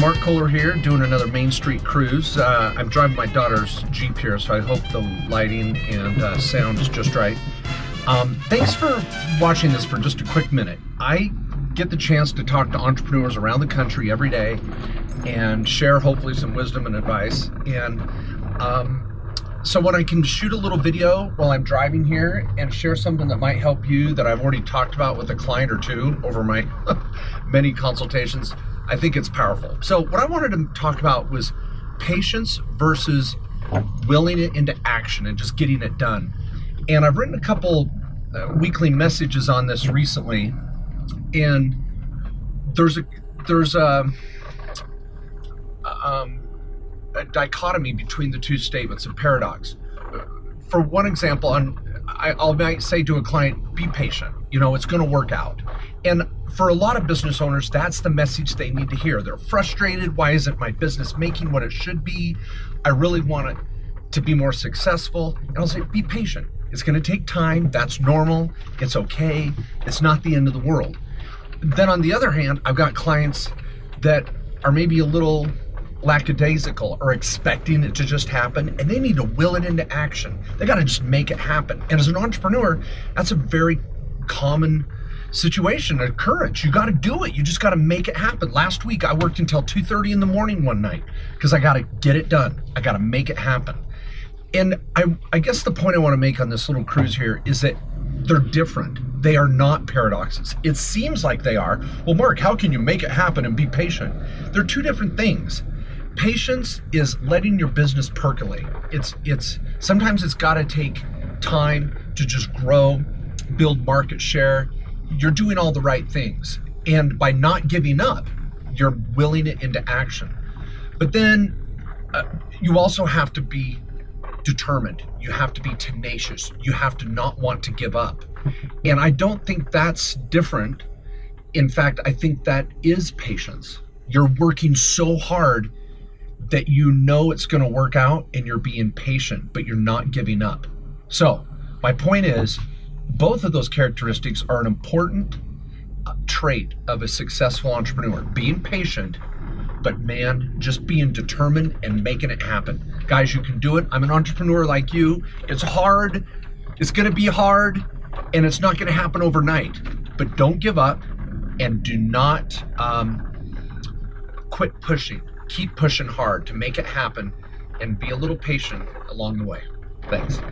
Mark Kohler here, doing another Main Street cruise. I'm driving my daughter's Jeep here, so I hope the lighting and sound is just right. Thanks for watching this for just a quick minute. I get the chance to talk to entrepreneurs around the country every day and share hopefully some wisdom and advice. And so when I can shoot a little video while I'm driving here and share something that might help you that I've already talked about with a client or two over my many consultations, I think it's powerful. So what I wanted to talk about was patience versus willing it into action and just getting it done. And I've written a couple weekly messages on this recently, and there's a dichotomy between the two statements, a paradox. For one example, I might say to a client, be patient, it's going to work out. And for a lot of business owners, that's the message they need to hear. They're frustrated. Why isn't my business making what it should be? I really want it to be more successful. And I'll say, be patient. It's going to take time. That's normal. It's okay. It's not the end of the world. Then on the other hand, I've got clients that are maybe a little lackadaisical or expecting it to just happen, and they need to will it into action. They got to just make it happen. And as an entrepreneur, that's a very common situation, occurrence. You got to do it. You just got to make it happen. Last week, I worked until 2:30 in the morning one night because I got to get it done. I got to make it happen. And I guess the point I want to make on this little cruise here is that they're different. They are not paradoxes. It seems like they are. Well, Mark, how can you make it happen and be patient? They're two different things. Patience is letting your business percolate. Sometimes it's got to take time to just grow, build market share. You're doing all the right things. And by not giving up, you're willing it into action. But then you also have to be determined. You have to be tenacious. You have to not want to give up. And I don't think that's different. In fact, I think that is patience. You're working so hard that you know it's going to work out, and you're being patient, but you're not giving up. So my point is, both of those characteristics are an important trait of a successful entrepreneur. Being patient, but man, just being determined and making it happen. Guys, you can do it. I'm an entrepreneur like you. It's hard. It's going to be hard, and it's not going to happen overnight. But don't give up, and do not quit pushing. Keep pushing hard to make it happen, and be a little patient along the way. Thanks.